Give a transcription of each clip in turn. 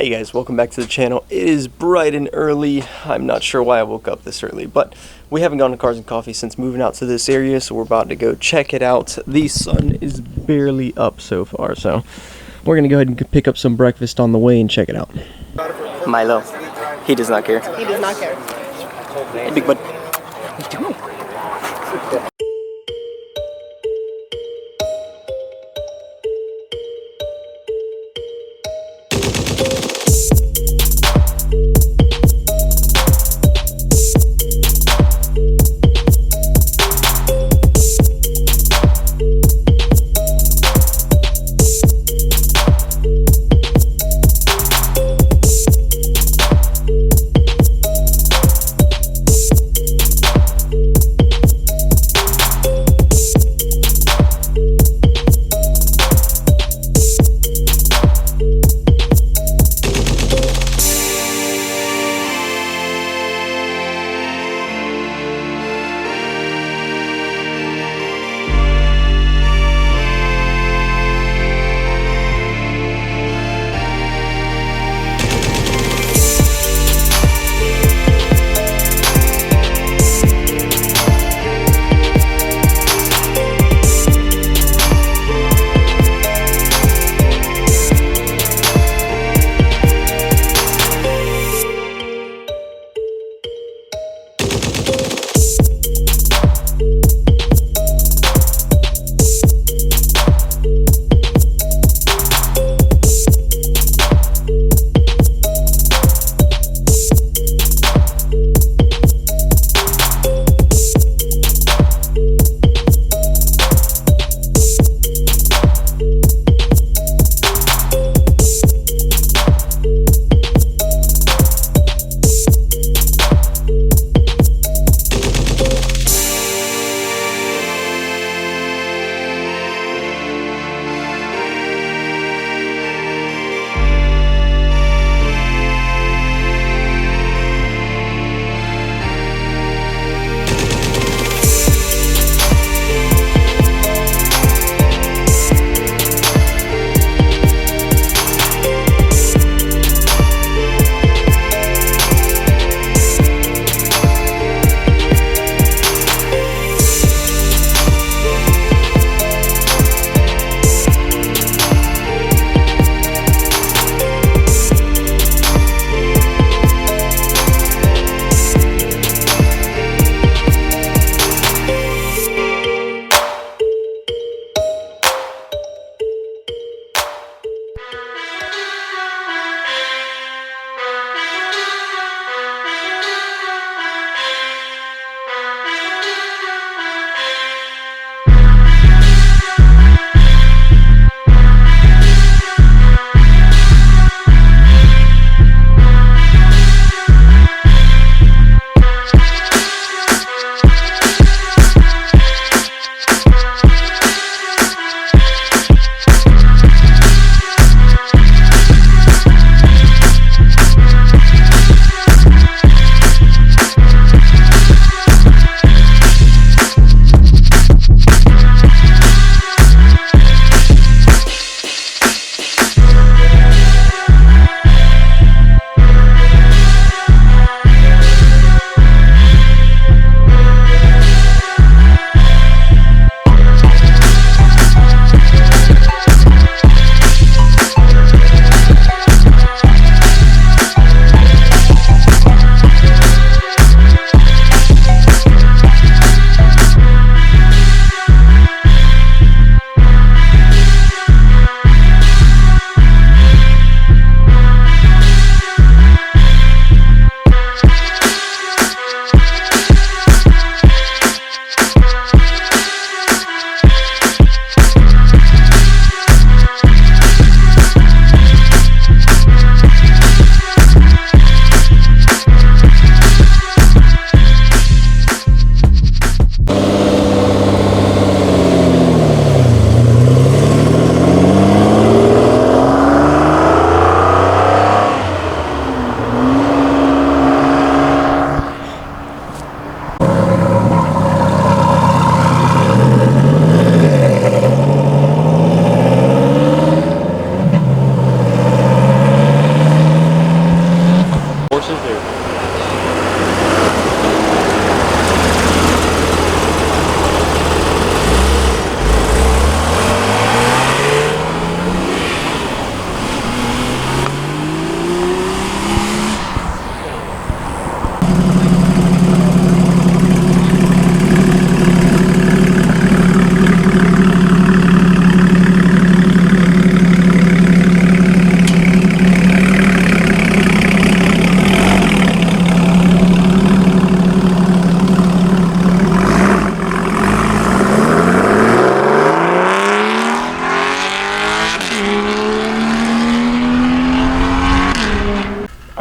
Hey guys, welcome back to the channel. It is bright and early. I'm not sure why I woke up this early, but we haven't gone to Cars and Coffee since moving out to this area, so we're about to go check it out. The sun is barely up so far, so we're gonna go ahead and pick up some breakfast on the way and check it out. Milo, he does not care. He does not care. Hey, big bud. What are you doing?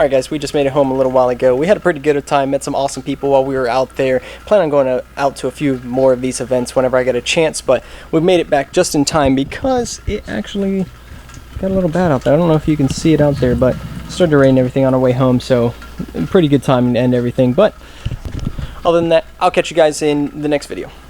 Alright guys, we just made it home a little while ago. We had a pretty good time, met some awesome people while we were out there. Plan on going out to a few more of these events whenever I get a chance, but we made it back just in time because it actually got a little bad out there. I don't know if you can see it out there, but it started to rain and everything on our way home, so pretty good time to end everything. But other than that, I'll catch you guys in the next video.